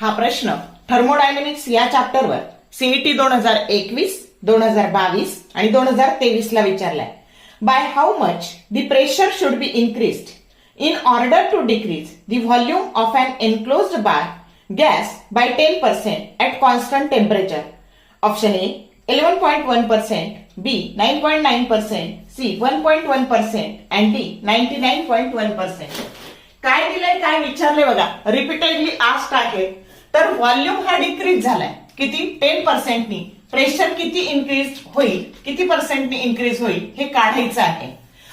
हा प्रश्न थर्मोडायनेमिक्स या चॅप्टरवर सीईटी 2021, 2022 आणि 2023 ला विचारलाय. By how much the pressure should be increased in order to decrease the volume of an enclosed bar gas by 10% at constant temperature. Option A 11.1%, B 9.9%, C 1.1% and D 99.1%. काय दिलंय काय विचारले बघा, repeatedly asked आहे. तर volume हा decrease झालाय किती 10% नी. प्रेशर किती इन्क्रीज होईल, किती पर्सेंटनी इन्क्रीज होईल हे काढायचं आहे.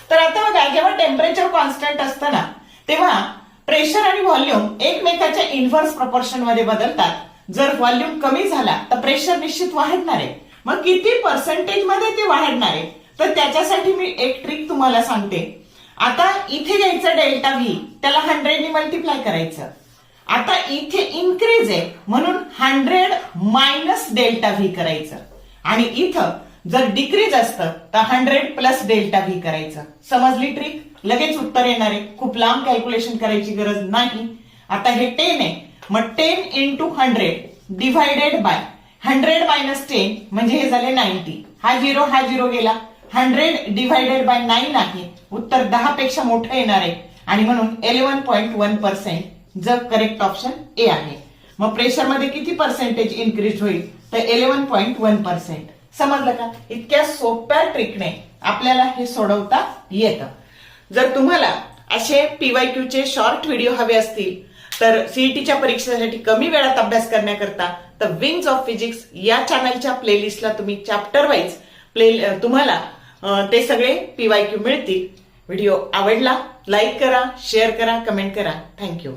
तर आता बघा, जेव्हा टेम्परेचर कॉन्स्टंट असतं ना तेव्हा प्रेशर आणि व्हॉल्यूम एकमेकाच्या इन्व्हर्स प्रपोर्शन मध्ये बदलतात. जर व्हॉल्यूम कमी झाला तर प्रेशर निश्चित वाढणार आहे. मग किती पर्सेंटेज मध्ये ते वाढणार आहे, तर त्याच्यासाठी मी एक ट्रिक तुम्हाला सांगते. आता इथे घ्यायचं डेल्टा व्ही, त्याला 100 ने मल्टिप्लाय करायचं. आता इथे इन्क्रीज आहे म्हणून 100 मायनस डेल्टा व्ही करायचं आणि इथं जर डिक्रीज असतं तर 100 प्लस डेल्टा व्ही करायचं. समजली ट्रिक? लगेच उत्तर येणार आहे, खूप लांब कॅल्क्युलेशन करायची गरज नाही. आता हे 10 आहे, मग 10 into 100 डिव्हायडेड बाय 100 मायनस 10 म्हणजे हे झाले 90. हा झिरो गेला. 100 डिव्हायडेड बाय 9 आहे, उत्तर 10 पेक्षा मोठं येणार आहे आणि म्हणून 11.1% जर करेक्ट ऑप्शन ए आहे. मग प्रेशर मध्ये किती पर्सेंटेज इन्क्रीज होईल, तर 11.1%. समजलं का? इतक्या सोप्या ट्रिकने आपल्याला हे सोडवता येतं. जर तुम्हाला असे पीवायक्यू चे शॉर्ट व्हिडिओ हवे असतील तर सीईटीच्या परीक्षेसाठी कमी वेळात अभ्यास करण्याकरता तर विंग्स ऑफ फिजिक्स या चॅनलच्या प्लेलिस्टला तुम्ही चॅप्टर वाईज तुम्हाला ते सगळे पीवायक्यू मिळतील. व्हिडिओ आवडला लाईक करा, शेअर करा, कमेंट करा. थँक्यू.